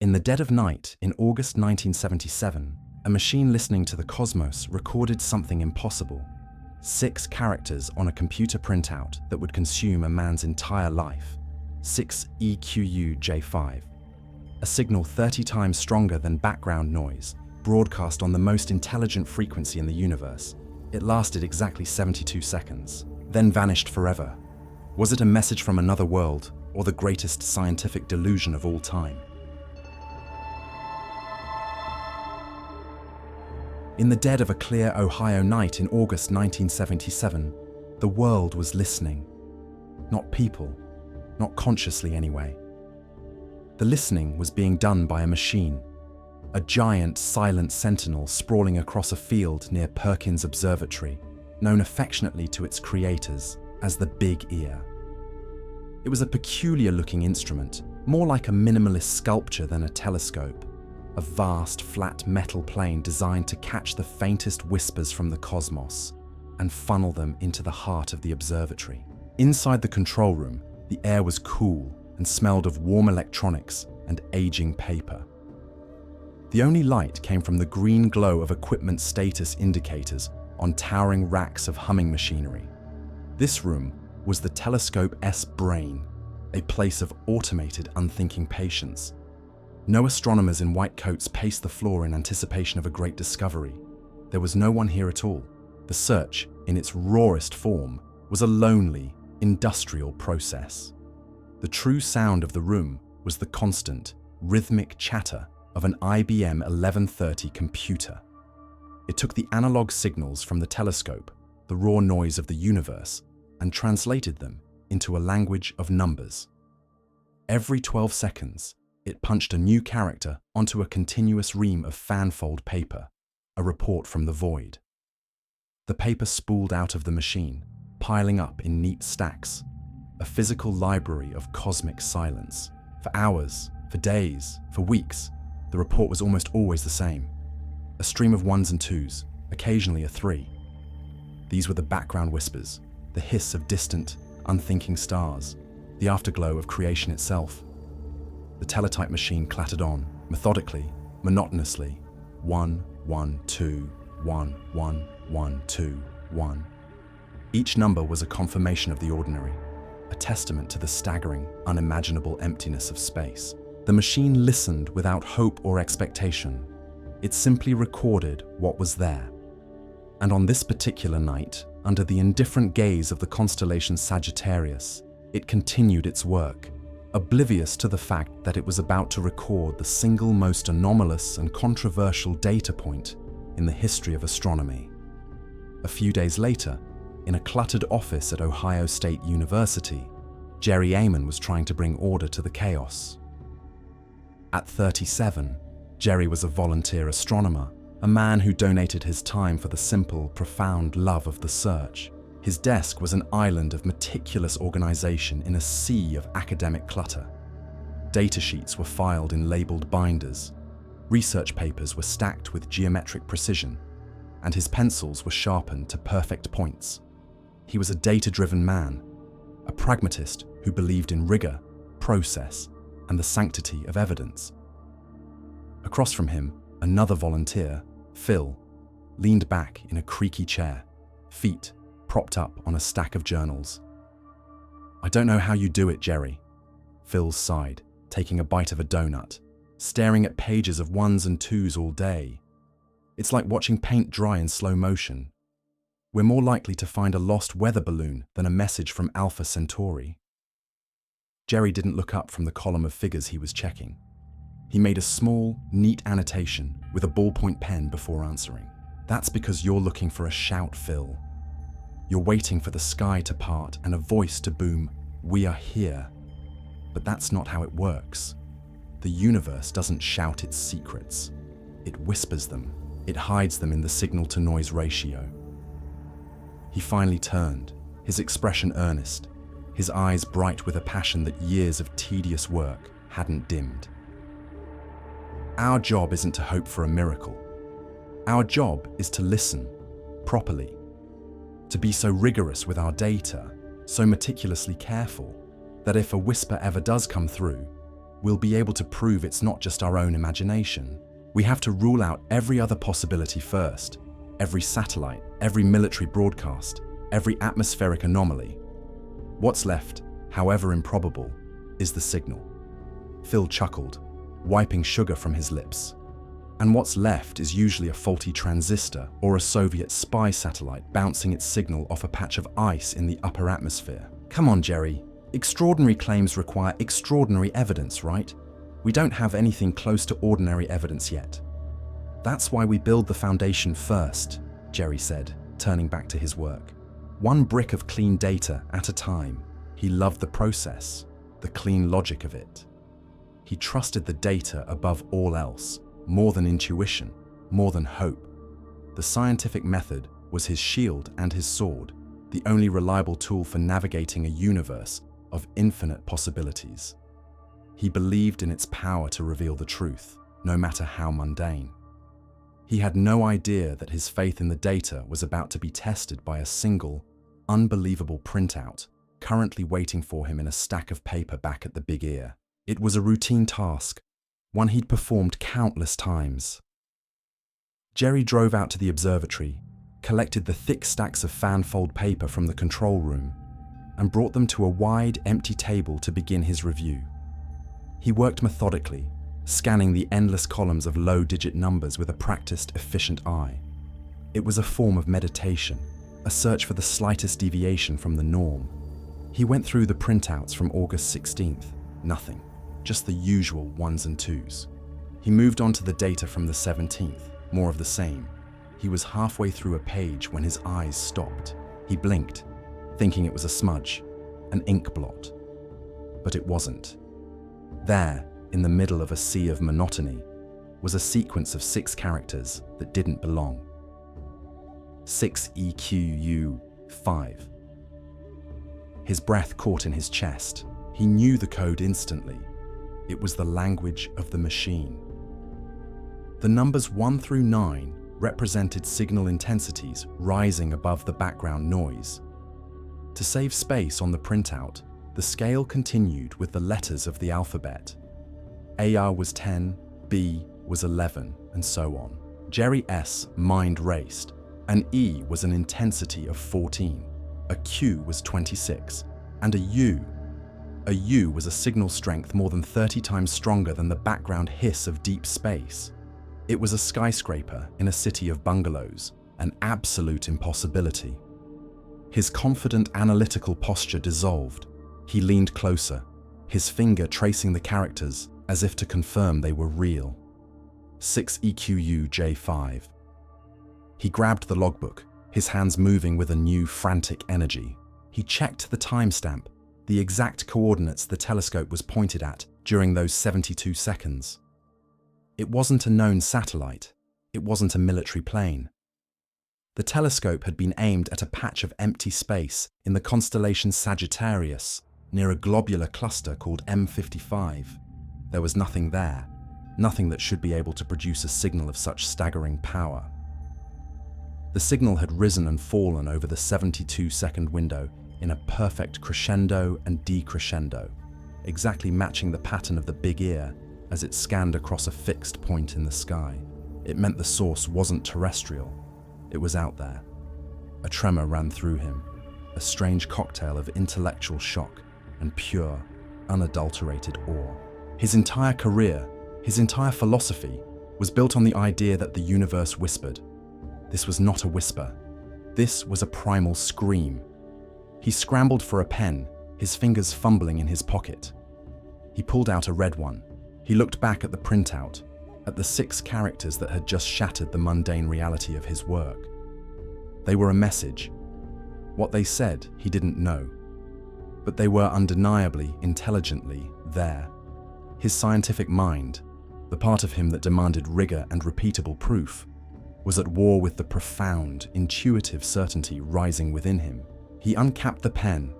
In the dead of night, in August 1977, a machine listening to the cosmos recorded something impossible. 6 characters on a computer printout that would consume a man's entire life. 6 EQU-J5. A signal 30 times stronger than background noise, broadcast on the most intelligent frequency in the universe. It lasted exactly 72 seconds, then vanished forever. Was it a message from another world, or the greatest scientific delusion of all time? In the dead of a clear Ohio night in August 1977, the world was listening. Not people, not consciously anyway. The listening was being done by a machine, a giant silent sentinel sprawling across a field near Perkins Observatory, known affectionately to its creators as the Big Ear. It was a peculiar-looking instrument, more like a minimalist sculpture than a telescope. A vast, flat metal plane designed to catch the faintest whispers from the cosmos and funnel them into the heart of the observatory. Inside the control room, the air was cool and smelled of warm electronics and aging paper. The only light came from the green glow of equipment status indicators on towering racks of humming machinery. This room was the Telescope-S brain, a place of automated, unthinking patience. No astronomers in white coats paced the floor in anticipation of a great discovery. There was no one here at all. The search, in its rawest form, was a lonely, industrial process. The true sound of the room was the constant, rhythmic chatter of an IBM 1130 computer. It took the analog signals from the telescope, the raw noise of the universe, and translated them into a language of numbers. Every 12 seconds, it punched a new character onto a continuous ream of fanfold paper, a report from the void. The paper spooled out of the machine, piling up in neat stacks, a physical library of cosmic silence. For hours, for days, for weeks, the report was almost always the same. A stream of 1s and 2s, occasionally a 3. These were the background whispers, the hiss of distant, unthinking stars, the afterglow of creation itself. The teletype machine clattered on, methodically, monotonously. 1, 1, 2, 1, 1, 1, 2, 1. Each number was a confirmation of the ordinary, a testament to the staggering, unimaginable emptiness of space. The machine listened without hope or expectation. It simply recorded what was there. And on this particular night, under the indifferent gaze of the constellation Sagittarius, it continued its work, oblivious to the fact that it was about to record the single most anomalous and controversial data point in the history of astronomy. A few days later, in a cluttered office at Ohio State University, Jerry Ehman was trying to bring order to the chaos. At 37, Jerry was a volunteer astronomer, a man who donated his time for the simple, profound love of the search. His desk was an island of meticulous organization in a sea of academic clutter. Datasheets were filed in labeled binders, research papers were stacked with geometric precision, and his pencils were sharpened to perfect points. He was a data-driven man, a pragmatist who believed in rigor, process, and the sanctity of evidence. Across from him, another volunteer, Phil, leaned back in a creaky chair, feet propped up on a stack of journals. "I don't know how you do it, Jerry," Phil sighed, taking a bite of a donut, staring at pages of 1s and 2s all day. "It's like watching paint dry in slow motion. We're more likely to find a lost weather balloon than a message from Alpha Centauri." Jerry didn't look up from the column of figures he was checking. He made a small, neat annotation with a ballpoint pen before answering. "That's because you're looking for a shout, Phil. You're waiting for the sky to part and a voice to boom, 'We are here.' But that's not how it works. The universe doesn't shout its secrets. It whispers them. It hides them in the signal-to-noise ratio." He finally turned, his expression earnest, his eyes bright with a passion that years of tedious work hadn't dimmed. "Our job isn't to hope for a miracle. Our job is to listen, properly. To be so rigorous with our data, so meticulously careful, that if a whisper ever does come through, we'll be able to prove it's not just our own imagination. We have to rule out every other possibility first. Every satellite, every military broadcast, every atmospheric anomaly. What's left, however improbable, is the signal. Phil chuckled, wiping sugar from his lips. And what's left is usually a faulty transistor or a Soviet spy satellite bouncing its signal off a patch of ice in the upper atmosphere. Come on, Jerry. Extraordinary claims require extraordinary evidence, right? We don't have anything close to ordinary evidence yet. That's why we build the foundation first, Jerry said, turning back to his work. One brick of clean data at a time. He loved the process, the clean logic of it. He trusted the data above all else, more than intuition, more than hope. The scientific method was his shield and his sword, the only reliable tool for navigating a universe of infinite possibilities. He believed in its power to reveal the truth, no matter how mundane. He had no idea that his faith in the data was about to be tested by a single, unbelievable printout currently waiting for him in a stack of paper back at the Big Ear. It was a routine task, one he'd performed countless times. Jerry drove out to the observatory, collected the thick stacks of fan-fold paper from the control room, and brought them to a wide, empty table to begin his review. He worked methodically, scanning the endless columns of low-digit numbers with a practiced, efficient eye. It was a form of meditation, a search for the slightest deviation from the norm. He went through the printouts from August 16th. Nothing, just the usual ones and twos. He moved on to the data from the 17th, more of the same. He was halfway through a page when his eyes stopped. He blinked, thinking it was a smudge, an ink blot. But it wasn't. There, in the middle of a sea of monotony, was a sequence of 6 characters that didn't belong. 6EQU5. His breath caught in his chest. He knew the code instantly. It was the language of the machine. The numbers 1 through 9 represented signal intensities rising above the background noise. To save space on the printout, the scale continued with the letters of the alphabet. AR was 10, B was 11, and so on. Jerry's mind raced. An E was an intensity of 14, a Q was 26, and a U was a signal strength more than 30 times stronger than the background hiss of deep space. It was a skyscraper in a city of bungalows, an absolute impossibility. His confident analytical posture dissolved. He leaned closer, his finger tracing the characters as if to confirm they were real. 6EQUJ5. He grabbed the logbook, his hands moving with a new frantic energy. He checked the timestamp, the exact coordinates the telescope was pointed at during those 72 seconds. It wasn't a known satellite. It wasn't a military plane. The telescope had been aimed at a patch of empty space in the constellation Sagittarius, near a globular cluster called M55. There was nothing there, nothing that should be able to produce a signal of such staggering power. The signal had risen and fallen over the 72-second window in a perfect crescendo and decrescendo, exactly matching the pattern of the Big Ear as it scanned across a fixed point in the sky. It meant the source wasn't terrestrial. It was out there. A tremor ran through him, a strange cocktail of intellectual shock and pure, unadulterated awe. His entire career, his entire philosophy, was built on the idea that the universe whispered. This was not a whisper. This was a primal scream. He scrambled for a pen, his fingers fumbling in his pocket. He pulled out a red one. He looked back at the printout, at the 6 characters that had just shattered the mundane reality of his work. They were a message. What they said, he didn't know. But they were undeniably, intelligently there. His scientific mind, the part of him that demanded rigor and repeatable proof, was at war with the profound, intuitive certainty rising within him. He uncapped the pen.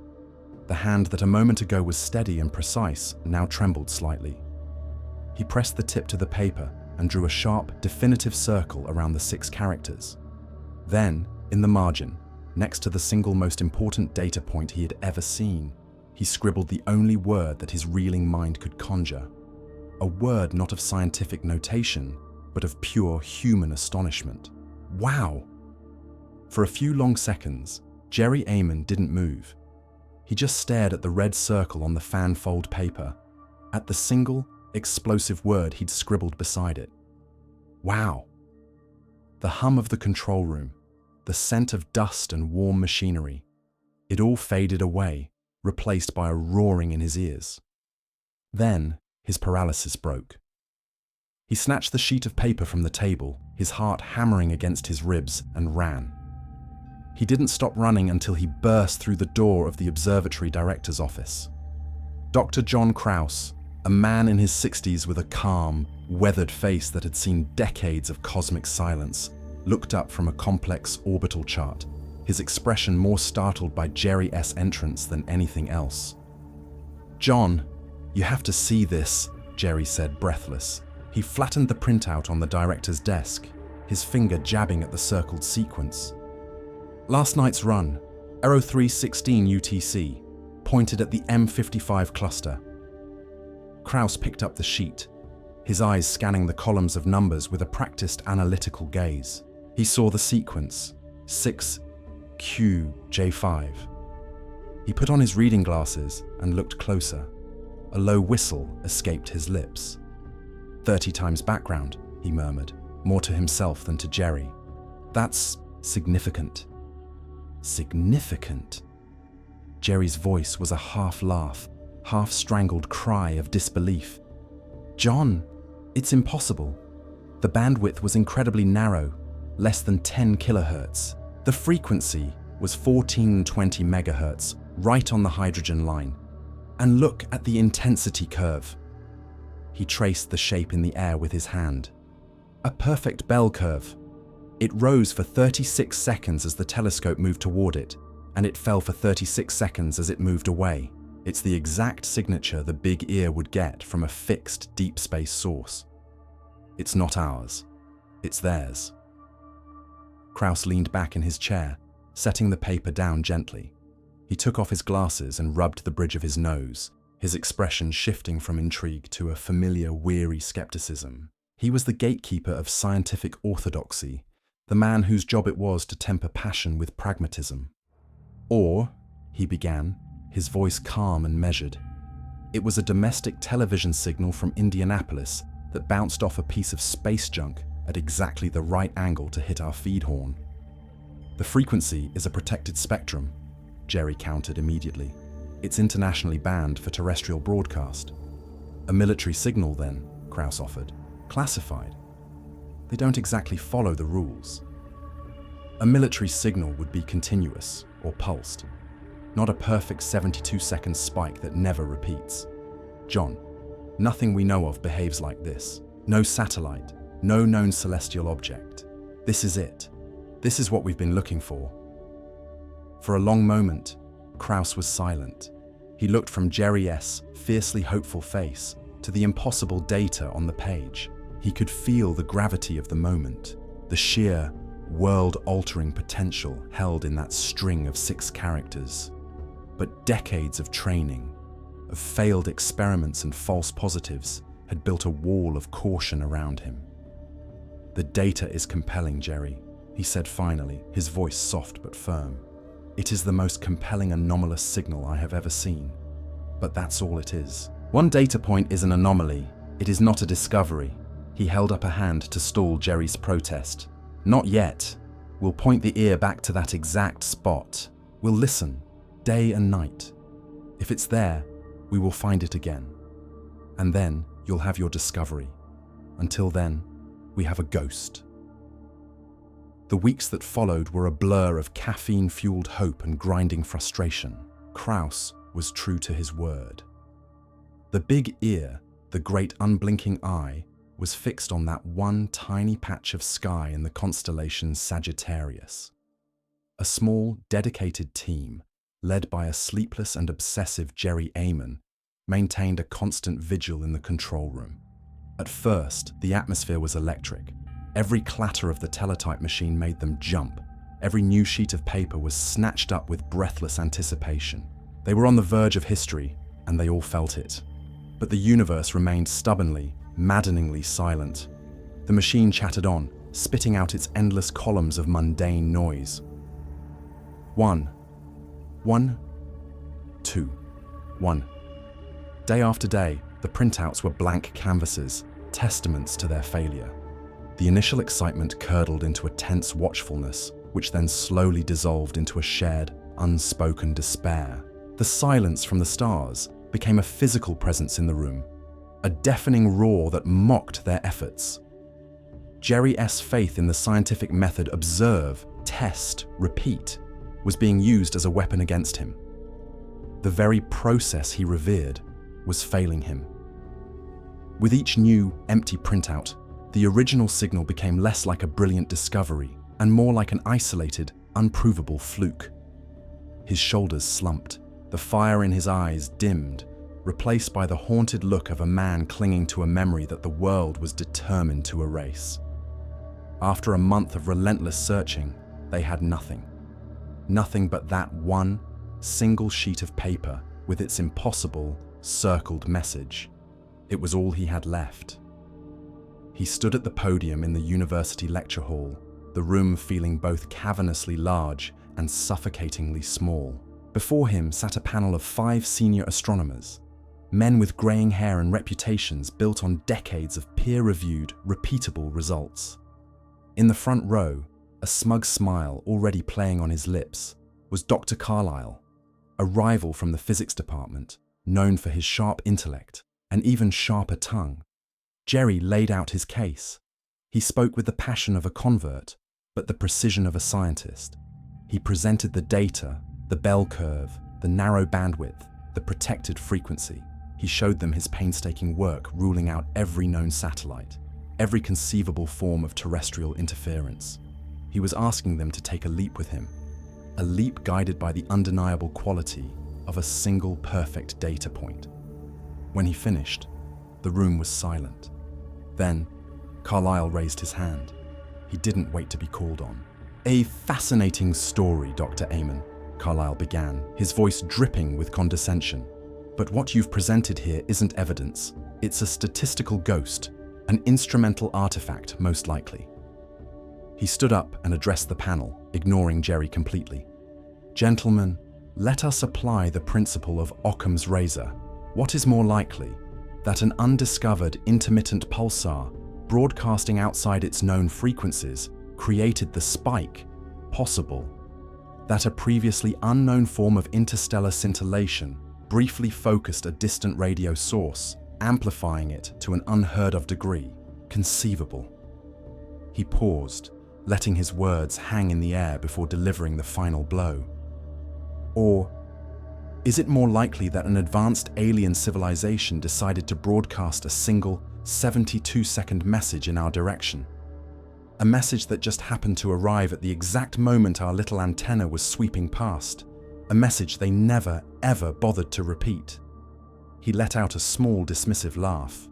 The hand that a moment ago was steady and precise now trembled slightly. He pressed the tip to the paper and drew a sharp, definitive circle around the 6 characters. Then, in the margin, next to the single most important data point he had ever seen, he scribbled the only word that his reeling mind could conjure. a word not of scientific notation, but of pure human astonishment. Wow! For a few long seconds, Jerry Ehman didn't move. He just stared at the red circle on the fan-fold paper, at the single, explosive word he'd scribbled beside it. Wow! The hum of the control room, the scent of dust and warm machinery, it all faded away, replaced by a roaring in his ears. Then, his paralysis broke. He snatched the sheet of paper from the table, his heart hammering against his ribs, and ran. He didn't stop running until he burst through the door of the observatory director's office. Dr. John Krauss, a man in his 60s with a calm, weathered face that had seen decades of cosmic silence, looked up from a complex orbital chart, his expression more startled by Jerry's entrance than anything else. "John, you have to see this," Jerry said, breathless. He flattened the printout on the director's desk, his finger jabbing at the circled sequence. "Last night's run, Aero 316 UTC, pointed at the M55 cluster." Krauss picked up the sheet, his eyes scanning the columns of numbers with a practiced analytical gaze. He saw the sequence, 6QJ5. He put on his reading glasses and looked closer. A low whistle escaped his lips. 30 times background, he murmured, more to himself than to Jerry. "That's significant." Significant? Jerry's voice was a half-laugh, half-strangled cry of disbelief. "John, it's impossible. The bandwidth was incredibly narrow, less than 10 kilohertz. The frequency was 1420 megahertz, right on the hydrogen line. And look at the intensity curve." He traced the shape in the air with his hand. A perfect bell curve. It rose for 36 seconds as the telescope moved toward it, and it fell for 36 seconds as it moved away. It's the exact signature the big ear would get from a fixed deep space source. It's not ours. It's theirs. Krauss leaned back in his chair, setting the paper down gently. He took off his glasses and rubbed the bridge of his nose, his expression shifting from intrigue to a familiar, weary skepticism. He was the gatekeeper of scientific orthodoxy, the man whose job it was to temper passion with pragmatism. "Or," he began, his voice calm and measured. It was a domestic television signal from Indianapolis that bounced off a piece of space junk at exactly the right angle to hit our feed horn. "The frequency is a protected spectrum," Jerry countered immediately. "It's internationally banned for terrestrial broadcast." "A military signal then," Krauss offered. "Classified. They don't exactly follow the rules." "A military signal would be continuous or pulsed, not a perfect 72-second spike that never repeats. John, nothing we know of behaves like this. No satellite, no known celestial object. This is it. This is what we've been looking for." For a long moment, Krauss was silent. He looked from Jerry's fiercely hopeful face to the impossible data on the page. He could feel the gravity of the moment, the sheer, world-altering potential held in that string of 6 characters. But decades of training, of failed experiments and false positives, had built a wall of caution around him. "The data is compelling, Jerry," he said finally, his voice soft but firm. "It is the most compelling anomalous signal I have ever seen. But that's all it is. One data point is an anomaly. It is not a discovery." He held up a hand to stall Jerry's protest. "Not yet. We'll point the ear back to that exact spot. We'll listen, day and night. If it's there, we will find it again. And then you'll have your discovery. Until then, we have a ghost." The weeks that followed were a blur of caffeine-fueled hope and grinding frustration. Krauss was true to his word. The big ear, the great unblinking eye, was fixed on that one tiny patch of sky in the constellation Sagittarius. A small, dedicated team, led by a sleepless and obsessive Jerry Ehman, maintained a constant vigil in the control room. At first, the atmosphere was electric. Every clatter of the teletype machine made them jump. Every new sheet of paper was snatched up with breathless anticipation. They were on the verge of history, and they all felt it. But the universe remained stubbornly, maddeningly silent. The machine chattered on, spitting out its endless columns of mundane noise. 1, 1, 2, 1. Day after day, the printouts were blank canvases, testaments to their failure. The initial excitement curdled into a tense watchfulness, which then slowly dissolved into a shared, unspoken despair. The silence from the stars became a physical presence in the room, a deafening roar that mocked their efforts. Jerry's faith in the scientific method observe, test, repeat was being used as a weapon against him. The very process he revered was failing him. With each new, empty printout, the original signal became less like a brilliant discovery and more like an isolated, unprovable fluke. His shoulders slumped, the fire in his eyes dimmed, replaced by the haunted look of a man clinging to a memory that the world was determined to erase. After a month of relentless searching, they had nothing. Nothing but that one, single sheet of paper with its impossible, circled message. It was all he had left. He stood at the podium in the university lecture hall, the room feeling both cavernously large and suffocatingly small. Before him sat a panel of 5 senior astronomers, men with graying hair and reputations built on decades of peer-reviewed, repeatable results. In the front row, a smug smile already playing on his lips, was Dr. Carlyle, a rival from the physics department, known for his sharp intellect and even sharper tongue. Jerry laid out his case. He spoke with the passion of a convert, but the precision of a scientist. He presented the data, the bell curve, the narrow bandwidth, the protected frequency. He showed them his painstaking work ruling out every known satellite, every conceivable form of terrestrial interference. He was asking them to take a leap with him, a leap guided by the undeniable quality of a single perfect data point. When he finished, the room was silent. Then, Carlyle raised his hand. He didn't wait to be called on. "A fascinating story, Dr. Ehman," Carlyle began, his voice dripping with condescension. "But what you've presented here isn't evidence. It's a statistical ghost, an instrumental artifact, most likely." He stood up and addressed the panel, ignoring Jerry completely. "Gentlemen, let us apply the principle of Occam's razor. What is more likely? That an undiscovered intermittent pulsar, broadcasting outside its known frequencies, created the spike, possible. That a previously unknown form of interstellar scintillation briefly focused a distant radio source, amplifying it to an unheard-of degree, conceivable." He paused, letting his words hang in the air before delivering the final blow. "Or is it more likely that an advanced alien civilization decided to broadcast a single 72-second message in our direction? A message that just happened to arrive at the exact moment our little antenna was sweeping past. A message they never, ever bothered to repeat." He let out a small, dismissive laugh.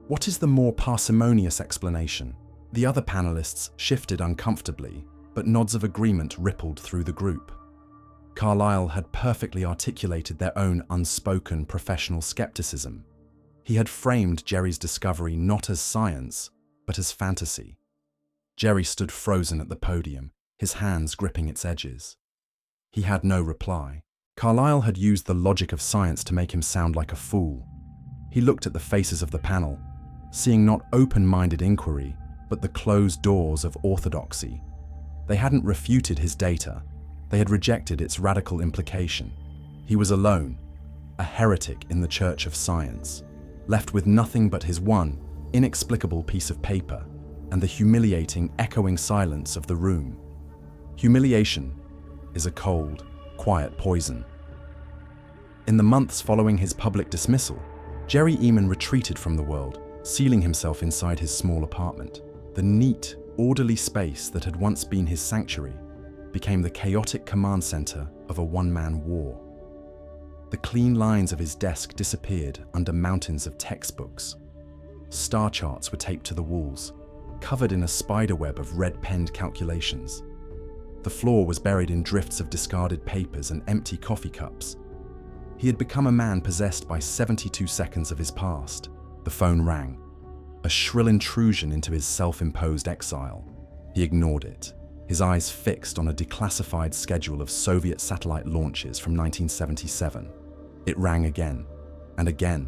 "What is the more parsimonious explanation?" The other panelists shifted uncomfortably, but nods of agreement rippled through the group. Carlyle had perfectly articulated their own unspoken professional skepticism. He had framed Jerry's discovery not as science, but as fantasy. Jerry stood frozen at the podium, his hands gripping its edges. He had no reply. Carlyle had used the logic of science to make him sound like a fool. He looked at the faces of the panel, seeing not open-minded inquiry, but the closed doors of orthodoxy. They hadn't refuted his data. They had rejected its radical implication. He was alone, a heretic in the church of science, left with nothing but his one, inexplicable piece of paper and the humiliating, echoing silence of the room. Humiliation is a cold, quiet poison. In the months following his public dismissal, Jerry Ehman retreated from the world, sealing himself inside his small apartment. The neat, orderly space that had once been his sanctuary became the chaotic command center of a one-man war. The clean lines of his desk disappeared under mountains of textbooks. Star charts were taped to the walls, covered in a spiderweb of red-penned calculations. The floor was buried in drifts of discarded papers and empty coffee cups. He had become a man possessed by 72 seconds of his past. The phone rang, a shrill intrusion into his self-imposed exile. He ignored it, his eyes fixed on a declassified schedule of Soviet satellite launches from 1977. It rang again, and again.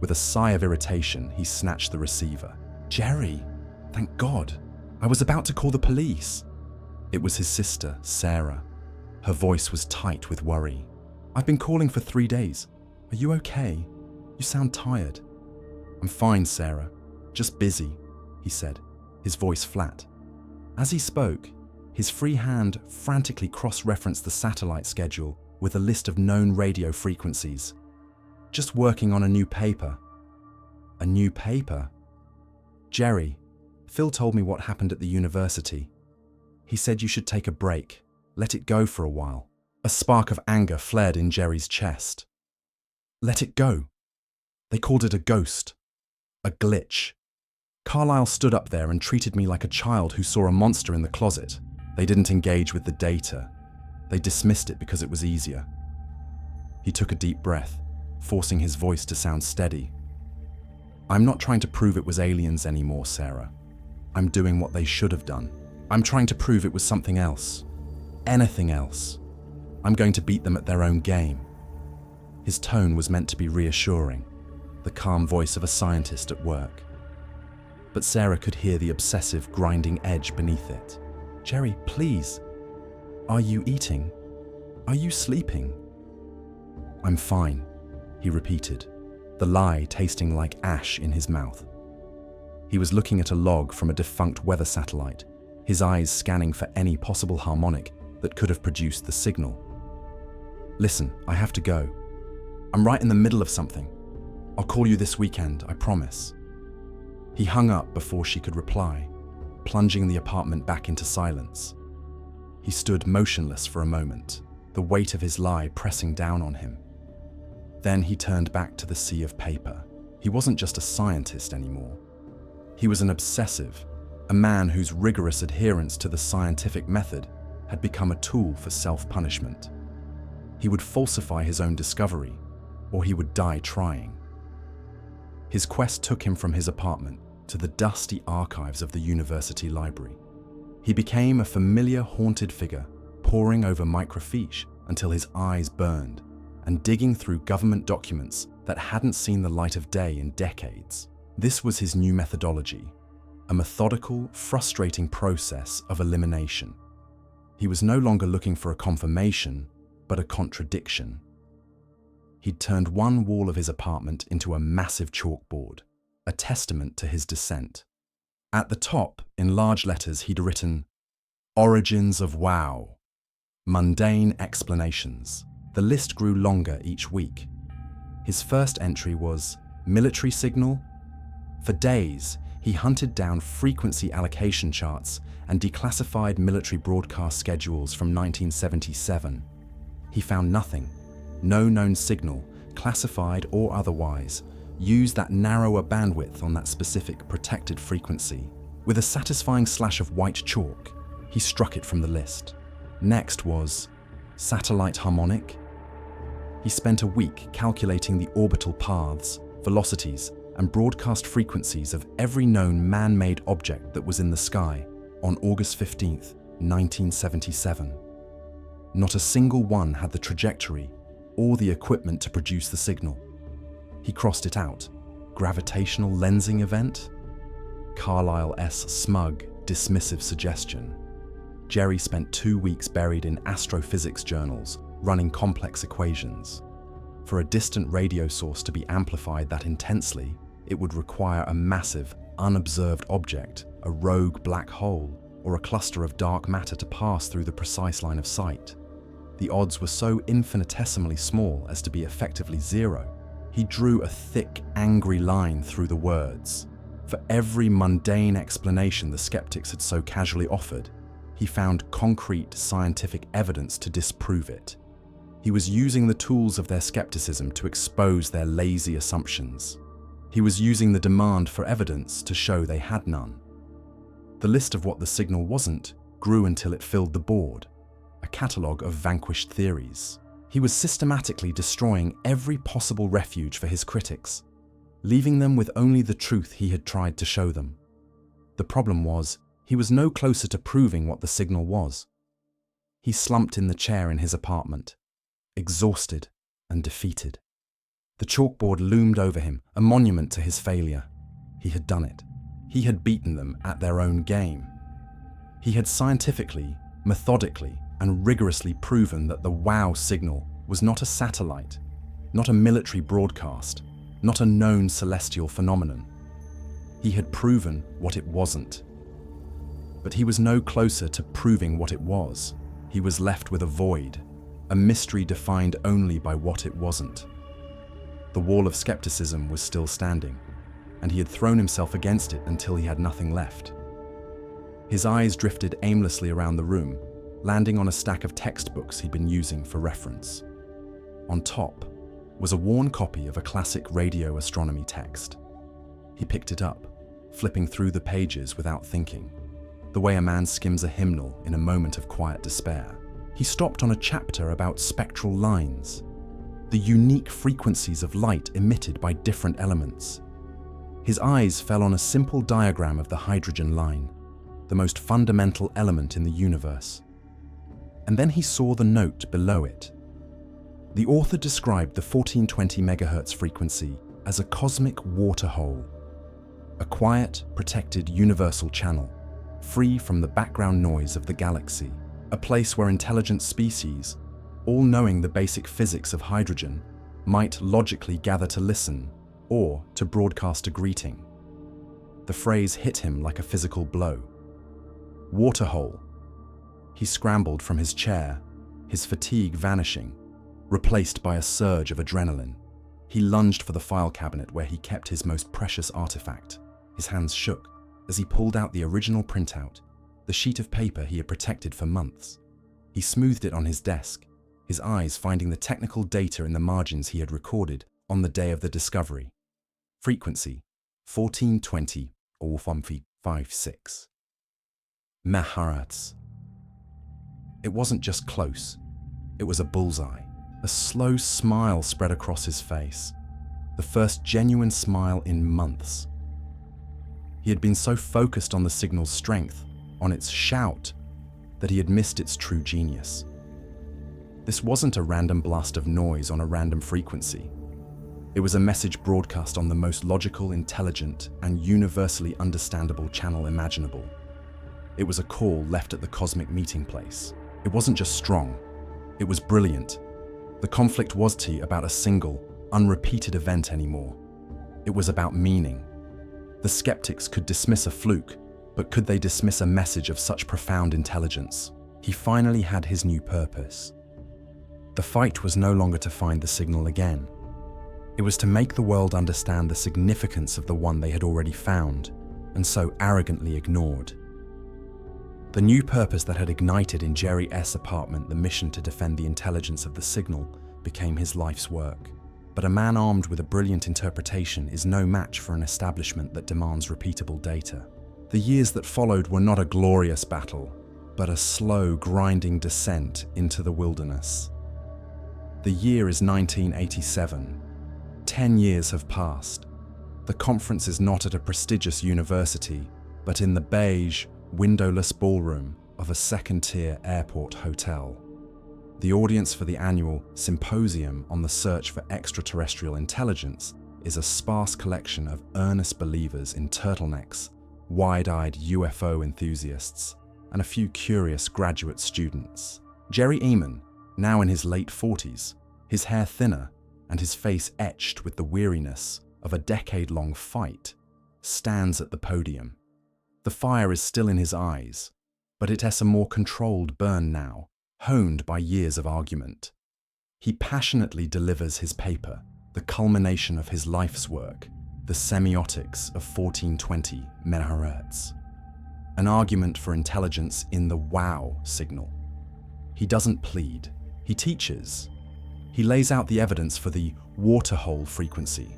With a sigh of irritation, he snatched the receiver. "Jerry, thank God. I was about to call the police." It was his sister, Sarah. Her voice was tight with worry. "I've been calling for 3 days. Are you okay? You sound tired." "I'm fine, Sarah. Just busy," he said, his voice flat. As he spoke, his free hand frantically cross-referenced the satellite schedule with a list of known radio frequencies. "Just working on a new paper." "A new paper?" "Jerry, Phil told me what happened at the university. He said you should take a break, let it go for a while." A spark of anger flared in Jerry's chest. "Let it go? They called it a ghost, a glitch. Carlisle stood up there and treated me like a child who saw a monster in the closet. They didn't engage with the data. They dismissed it because it was easier." He took a deep breath, forcing his voice to sound steady. "I'm not trying to prove it was aliens anymore, Sarah. I'm doing what they should have done. I'm trying to prove it was something else. Anything else. I'm going to beat them at their own game." His tone was meant to be reassuring, the calm voice of a scientist at work. But Sarah could hear the obsessive, grinding edge beneath it. "Jerry, please. Are you eating? Are you sleeping?" "I'm fine," he repeated, the lie tasting like ash in his mouth. He was looking at a log from a defunct weather satellite, his eyes scanning for any possible harmonic that could have produced the signal. "Listen, I have to go. I'm right in the middle of something. I'll call you this weekend, I promise." He hung up before she could reply, plunging the apartment back into silence. He stood motionless for a moment, the weight of his lie pressing down on him. Then he turned back to the sea of paper. He wasn't just a scientist anymore. He was an obsessive, a man whose rigorous adherence to the scientific method had become a tool for self-punishment. He would falsify his own discovery, or he would die trying. His quest took him from his apartment to the dusty archives of the university library. He became a familiar haunted figure, poring over microfiche until his eyes burned, and digging through government documents that hadn't seen the light of day in decades. This was his new methodology, a methodical, frustrating process of elimination. He was no longer looking for a confirmation, but a contradiction. He'd turned one wall of his apartment into a massive chalkboard, a testament to his descent. At the top, in large letters, he'd written, "Origins of Wow. Mundane explanations." The list grew longer each week. His first entry was military signal. For days, he hunted down frequency allocation charts and declassified military broadcast schedules from 1977. He found nothing. No known signal, classified or otherwise, used that narrower bandwidth on that specific protected frequency. With a satisfying slash of white chalk, he struck it from the list. Next was satellite harmonic. He spent a week calculating the orbital paths, velocities, and broadcast frequencies of every known man-made object that was in the sky on August 15th, 1977. Not a single one had the trajectory or the equipment to produce the signal. He crossed it out. Gravitational lensing event? Carlisle's smug, dismissive suggestion. Jerry spent 2 weeks buried in astrophysics journals, running complex equations. For a distant radio source to be amplified that intensely, it would require a massive, unobserved object, a rogue black hole, or a cluster of dark matter to pass through the precise line of sight. The odds were so infinitesimally small as to be effectively zero. He drew a thick, angry line through the words. For every mundane explanation the skeptics had so casually offered, he found concrete scientific evidence to disprove it. He was using the tools of their skepticism to expose their lazy assumptions. He was using the demand for evidence to show they had none. The list of what the signal wasn't grew until it filled the board, a catalogue of vanquished theories. He was systematically destroying every possible refuge for his critics, leaving them with only the truth he had tried to show them. The problem was, he was no closer to proving what the signal was. He slumped in the chair in his apartment, exhausted and defeated. The chalkboard loomed over him, a monument to his failure. He had done it. He had beaten them at their own game. He had scientifically, methodically, and rigorously proven that the WOW signal was not a satellite, not a military broadcast, not a known celestial phenomenon. He had proven what it wasn't. But he was no closer to proving what it was. He was left with a void, a mystery defined only by what it wasn't. The wall of skepticism was still standing, and he had thrown himself against it until he had nothing left. His eyes drifted aimlessly around the room, landing on a stack of textbooks he'd been using for reference. On top was a worn copy of a classic radio astronomy text. He picked it up, flipping through the pages without thinking, the way a man skims a hymnal in a moment of quiet despair. He stopped on a chapter about spectral lines, the unique frequencies of light emitted by different elements. His eyes fell on a simple diagram of the hydrogen line, the most fundamental element in the universe. And then he saw the note below it. The author described the 1420 MHz frequency as a cosmic waterhole, a quiet, protected universal channel, free from the background noise of the galaxy, a place where intelligent species, all knowing the basic physics of hydrogen, might logically gather to listen or to broadcast a greeting. The phrase hit him like a physical blow. Waterhole. He scrambled from his chair, his fatigue vanishing, replaced by a surge of adrenaline. He lunged for the file cabinet where he kept his most precious artifact. His hands shook as he pulled out the original printout, the sheet of paper he had protected for months. He smoothed it on his desk, his eyes finding the technical data in the margins he had recorded on the day of the discovery. Frequency, 1420 or 1.56 MHz. It wasn't just close, it was a bullseye. A slow smile spread across his face, the first genuine smile in months. He had been so focused on the signal's strength, on its shout, that he had missed its true genius. This wasn't a random blast of noise on a random frequency. It was a message broadcast on the most logical, intelligent, and universally understandable channel imaginable. It was a call left at the cosmic meeting place. It wasn't just strong, it was brilliant. The conflict wasn't about a single, unrepeated event anymore. It was about meaning. The skeptics could dismiss a fluke, but could they dismiss a message of such profound intelligence? He finally had his new purpose. The fight was no longer to find the signal again. It was to make the world understand the significance of the one they had already found, and so arrogantly ignored. The new purpose that had ignited in Jerry S.'s apartment the mission to defend the intelligence of the signal became his life's work. But a man armed with a brilliant interpretation is no match for an establishment that demands repeatable data. The years that followed were not a glorious battle, but a slow, grinding descent into the wilderness. The year is 1987. 10 years have passed. The conference is not at a prestigious university, but in the beige, windowless ballroom of a second-tier airport hotel. The audience for the annual Symposium on the Search for Extraterrestrial Intelligence is a sparse collection of earnest believers in turtlenecks, wide-eyed UFO enthusiasts, and a few curious graduate students. Jerry Ehman, now in his late 40s, his hair thinner and his face etched with the weariness of a decade-long fight, stands at the podium. The fire is still in his eyes, but it has a more controlled burn now, honed by years of argument. He passionately delivers his paper, the culmination of his life's work, the semiotics of 1420 MHz. An argument for intelligence in the WOW signal. He doesn't plead, he teaches. He lays out the evidence for the waterhole frequency,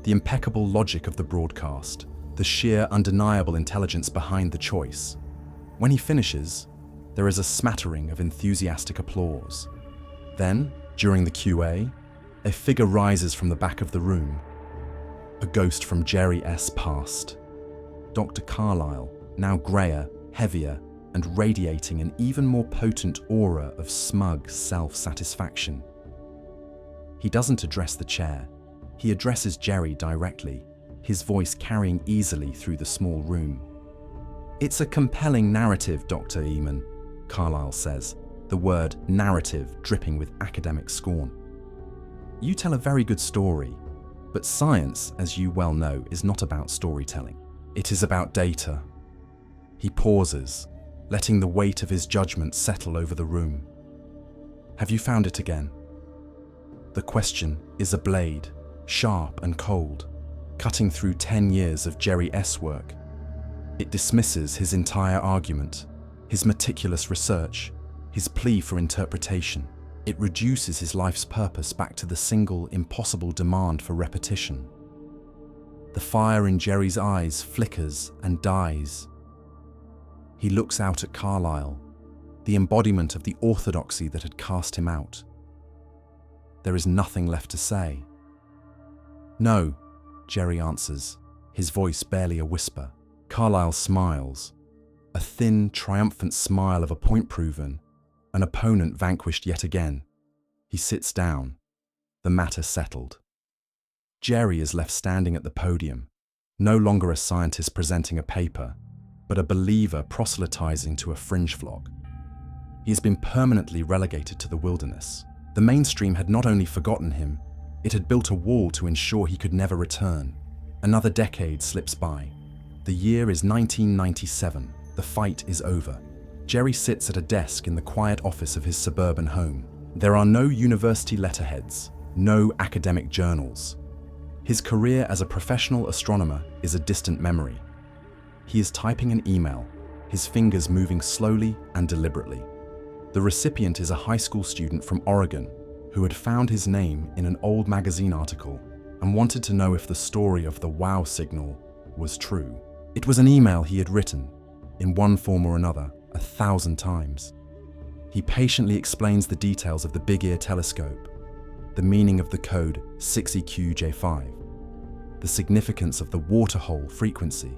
the impeccable logic of the broadcast, the sheer undeniable intelligence behind the choice. When he finishes, there is a smattering of enthusiastic applause. Then, During the QA, a figure rises from the back of the room, a ghost from Jerry S. past. Dr. Carlyle, now greyer, heavier, and radiating an even more potent aura of smug self-satisfaction. He doesn't address the chair. He addresses Jerry directly, his voice carrying easily through the small room. "It's a compelling narrative, Dr. Ehman," Carlyle says, the word narrative dripping with academic scorn. "You tell a very good story, but science, as you well know, is not about storytelling. It is about data." He pauses, letting the weight of his judgment settle over the room. "Have you found it again?" The question is a blade, sharp and cold, cutting through 10 years of Jerry S. work. It dismisses his entire argument, his meticulous research, his plea for interpretation. It reduces his life's purpose back to the single, impossible demand for repetition. The fire in Jerry's eyes flickers and dies. He looks out at Carlyle, the embodiment of the orthodoxy that had cast him out. There is nothing left to say. "No," Jerry answers, his voice barely a whisper. Carlyle smiles, a thin, triumphant smile of a point proven, an opponent vanquished yet again. He sits down, the matter settled. Jerry is left standing at the podium, no longer a scientist presenting a paper, but a believer proselytizing to a fringe flock. He has been permanently relegated to the wilderness. The mainstream had not only forgotten him, it had built a wall to ensure he could never return. Another decade slips by. The year is 1997. The fight is over. Jerry sits at a desk in the quiet office of his suburban home. There are no university letterheads, no academic journals. His career as a professional astronomer is a distant memory. He is typing an email, his fingers moving slowly and deliberately. The recipient is a high school student from Oregon who had found his name in an old magazine article and wanted to know if the story of the wow signal was true. It was an email he had written, in one form or another, 1,000 times. He patiently explains the details of the Big Ear telescope, the meaning of the code 6EQJ5, the significance of the waterhole frequency.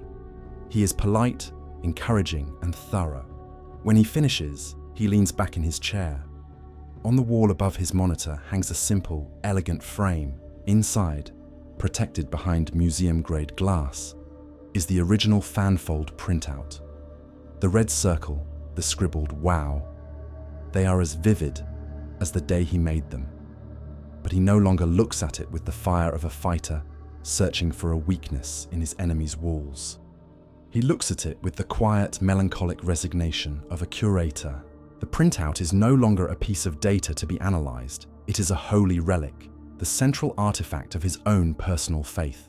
He is polite, encouraging, and thorough. When he finishes, he leans back in his chair. On the wall above his monitor hangs a simple, elegant frame. Inside, protected behind museum-grade glass, is the original fanfold printout. The red circle, the scribbled wow, they are as vivid as the day he made them. But he no longer looks at it with the fire of a fighter searching for a weakness in his enemy's walls. He looks at it with the quiet, melancholic resignation of a curator. The printout is no longer a piece of data to be analyzed. It is a holy relic, the central artifact of his own personal faith.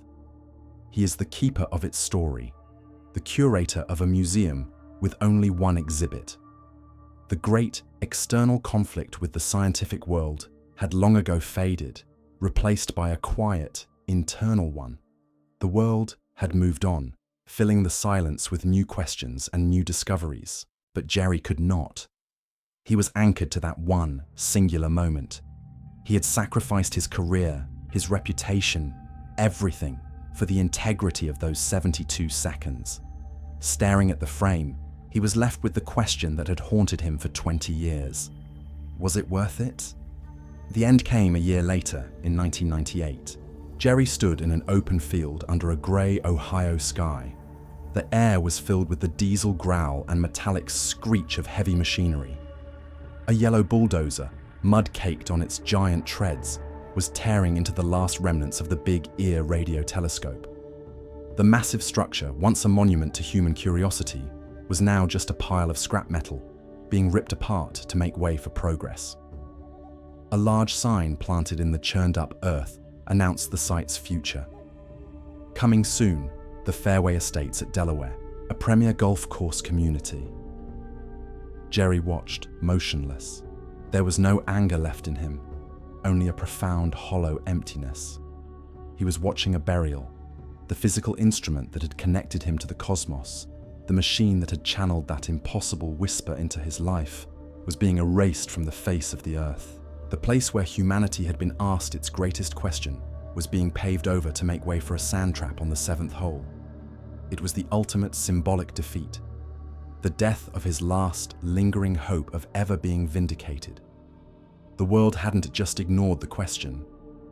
He is the keeper of its story, the curator of a museum with only one exhibit. The great external conflict with the scientific world had long ago faded, replaced by a quiet, internal one. The world had moved on, filling the silence with new questions and new discoveries, but Jerry could not. He was anchored to that one singular moment. He had sacrificed his career, his reputation, everything for the integrity of those 72 seconds. Staring at the frame, he was left with the question that had haunted him for 20 years. Was it worth it? The end came a year later, in 1998. Jerry stood in an open field under a grey Ohio sky. The air was filled with the diesel growl and metallic screech of heavy machinery. A yellow bulldozer, mud-caked on its giant treads, was tearing into the last remnants of the Big Ear radio telescope. The massive structure, once a monument to human curiosity, was now just a pile of scrap metal, being ripped apart to make way for progress. A large sign planted in the churned-up earth announced the site's future. Coming soon, the Fairway Estates at Delaware, a premier golf course community. Jerry watched, motionless. There was no anger left in him, only a profound, hollow emptiness. He was watching a burial. The physical instrument that had connected him to the cosmos, the machine that had channeled that impossible whisper into his life, was being erased from the face of the earth. The place where humanity had been asked its greatest question was being paved over to make way for a sand trap on the seventh hole. It was the ultimate symbolic defeat, the death of his last lingering hope of ever being vindicated. The world hadn't just ignored the question,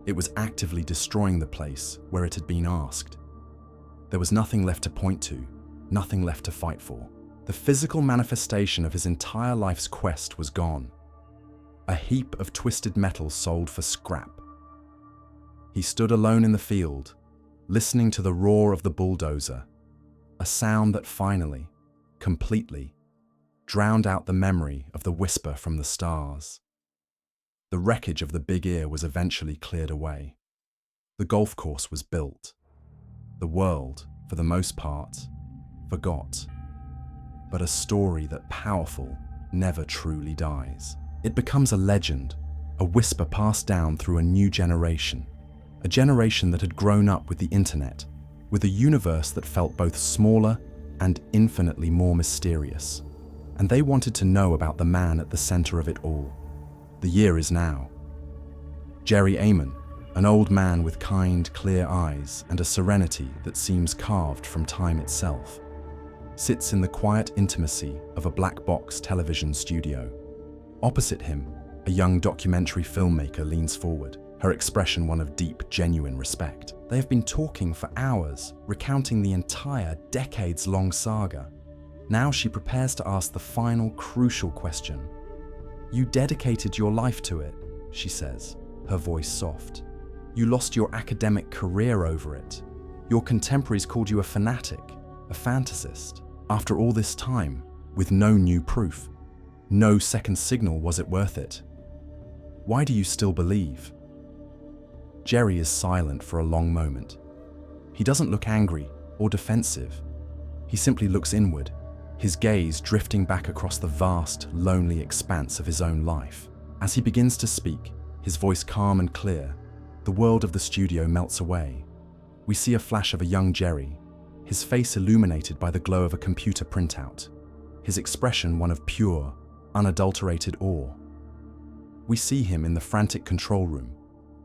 it was actively destroying the place where it had been asked. There was nothing left to point to, nothing left to fight for. The physical manifestation of his entire life's quest was gone. A heap of twisted metal sold for scrap. He stood alone in the field, listening to the roar of the bulldozer, a sound that finally, completely, drowned out the memory of the whisper from the stars. The wreckage of the Big Ear was eventually cleared away. The golf course was built. The world, for the most part, forgot. But a story that powerful never truly dies. It becomes a legend, a whisper passed down through a new generation. A generation that had grown up with the internet, with a universe that felt both smaller and infinitely more mysterious. And they wanted to know about the man at the center of it all. The year is now. Jerry Ehman, an old man with kind, clear eyes and a serenity that seems carved from time itself, sits in the quiet intimacy of a black box television studio. Opposite him, a young documentary filmmaker leans forward, her expression one of deep, genuine respect. They have been talking for hours, recounting the entire decades-long saga. Now she prepares to ask the final, crucial question. "You dedicated your life to it," she says, her voice soft. "You lost your academic career over it. Your contemporaries called you a fanatic, a fantasist. After all this time, with no new proof, no second signal, was it worth it? Why do you still believe?" Jerry is silent for a long moment. He doesn't look angry or defensive. He simply looks inward, his gaze drifting back across the vast, lonely expanse of his own life. As he begins to speak, his voice calm and clear, the world of the studio melts away. We see a flash of a young Jerry, his face illuminated by the glow of a computer printout, his expression one of pure, unadulterated awe. We see him in the frantic control room,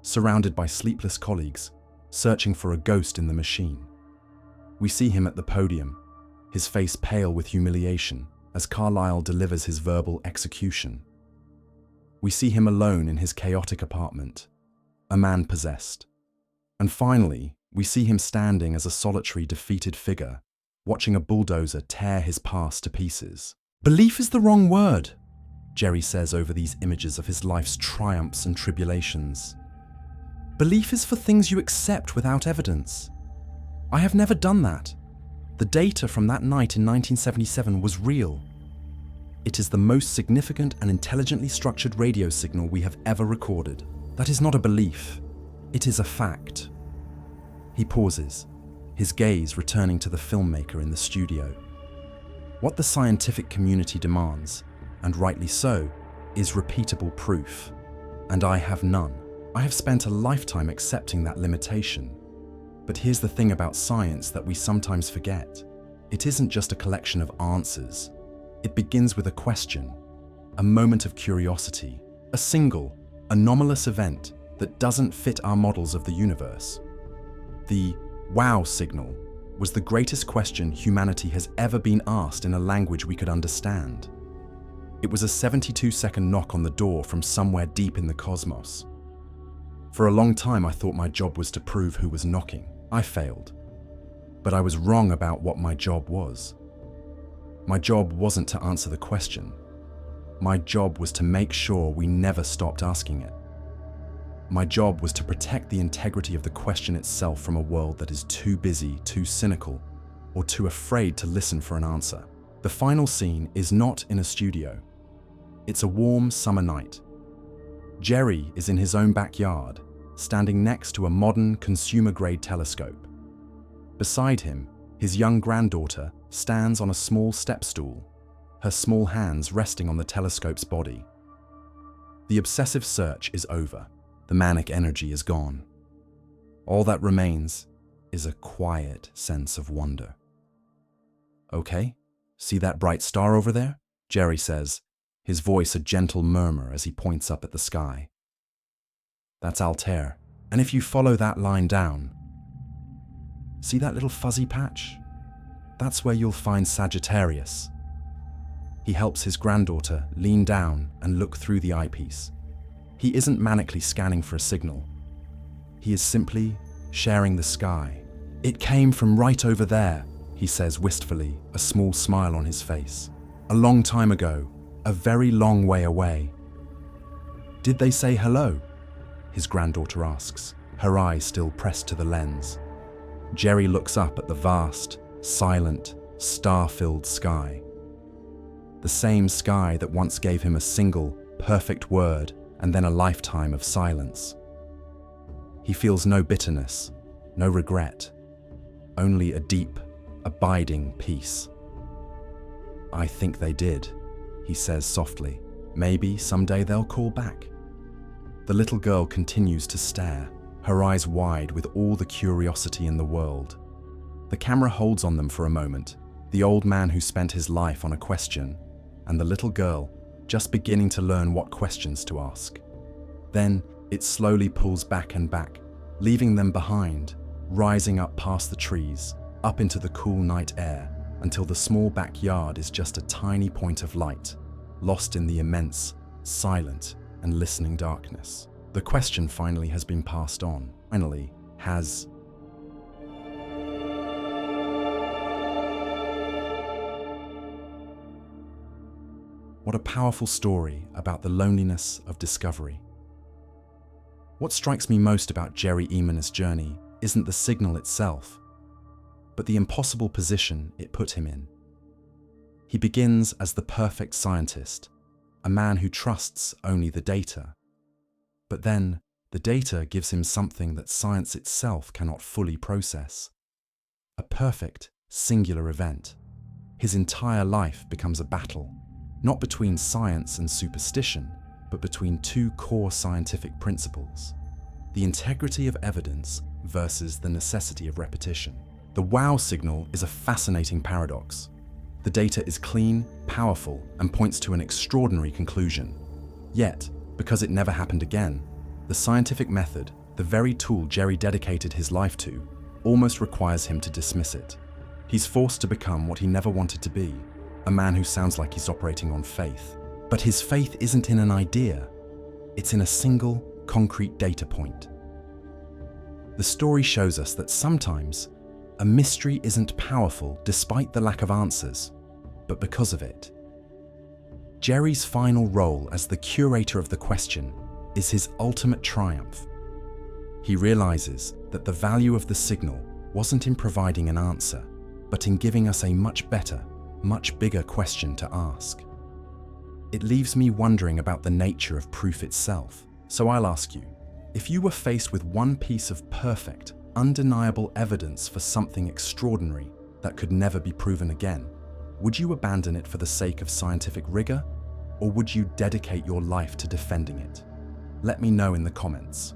surrounded by sleepless colleagues, searching for a ghost in the machine. We see him at the podium, his face pale with humiliation as Carlyle delivers his verbal execution. We see him alone in his chaotic apartment, a man possessed. And finally, we see him standing as a solitary, defeated figure, watching a bulldozer tear his past to pieces. "Belief is the wrong word," Jerry says over these images of his life's triumphs and tribulations. "Belief is for things you accept without evidence. I have never done that. The data from that night in 1977 was real. It is the most significant and intelligently structured radio signal we have ever recorded. That is not a belief. It is a fact." He pauses, his gaze returning to the filmmaker in the studio. What the scientific community demands, and rightly so, is repeatable proof. And I have none. I have spent a lifetime accepting that limitation. But here's the thing about science that we sometimes forget. It isn't just a collection of answers. It begins with a question, a moment of curiosity, a single, anomalous event that doesn't fit our models of the universe. The wow signal was the greatest question humanity has ever been asked in a language we could understand. It was a 72-second knock on the door from somewhere deep in the cosmos. For a long time, I thought my job was to prove who was knocking. I failed. But I was wrong about what my job was. My job wasn't to answer the question. My job was to make sure we never stopped asking it. My job was to protect the integrity of the question itself from a world that is too busy, too cynical, or too afraid to listen for an answer. The final scene is not in a studio. It's a warm summer night. Jerry is in his own backyard, standing next to a modern consumer-grade telescope. Beside him, his young granddaughter stands on a small step stool, her small hands resting on the telescope's body. The obsessive search is over. The manic energy is gone. All that remains is a quiet sense of wonder. "Okay, see that bright star over there?" Jerry says, his voice a gentle murmur as he points up at the sky. That's Altair. And if you follow that line down, see that little fuzzy patch? That's where you'll find Sagittarius. He helps his granddaughter lean down and look through the eyepiece. He isn't manically scanning for a signal. He is simply sharing the sky. It came from right over there, he says wistfully, a small smile on his face. A long time ago, a very long way away. Did they say hello? His granddaughter asks, her eyes still pressed to the lens. Jerry looks up at the vast, silent, star-filled sky. The same sky that once gave him a single, perfect word and then a lifetime of silence. He feels no bitterness, no regret, only a deep, abiding peace. I think they did, he says softly. Maybe someday they'll call back. The little girl continues to stare, her eyes wide with all the curiosity in the world. The camera holds on them for a moment, the old man who spent his life on a question, and the little girl just beginning to learn what questions to ask. Then it slowly pulls back and back, leaving them behind, rising up past the trees, up into the cool night air, until the small backyard is just a tiny point of light, lost in the immense, silent, and listening darkness. The question finally has been passed on. Finally, has What a powerful story about the loneliness of discovery. What strikes me most about Jerry Ehman's journey isn't the signal itself, but the impossible position it put him in. He begins as the perfect scientist, a man who trusts only the data. But then, the data gives him something that science itself cannot fully process. A perfect, singular event. His entire life becomes a battle, not between science and superstition, but between two core scientific principles: the integrity of evidence versus the necessity of repetition. The wow signal is a fascinating paradox. The data is clean, powerful, and points to an extraordinary conclusion. Yet, because it never happened again, the scientific method, the very tool Jerry dedicated his life to, almost requires him to dismiss it. He's forced to become what he never wanted to be, a man who sounds like he's operating on faith. But his faith isn't in an idea, it's in a single, concrete data point. The story shows us that sometimes a mystery isn't powerful despite the lack of answers, but because of it. Jerry's final role as the curator of the question is his ultimate triumph. He realizes that the value of the signal wasn't in providing an answer, but in giving us a much better, much bigger question to ask. It leaves me wondering about the nature of proof itself. So I'll ask you, if you were faced with one piece of perfect, undeniable evidence for something extraordinary that could never be proven again, would you abandon it for the sake of scientific rigor, or would you dedicate your life to defending it? Let me know in the comments.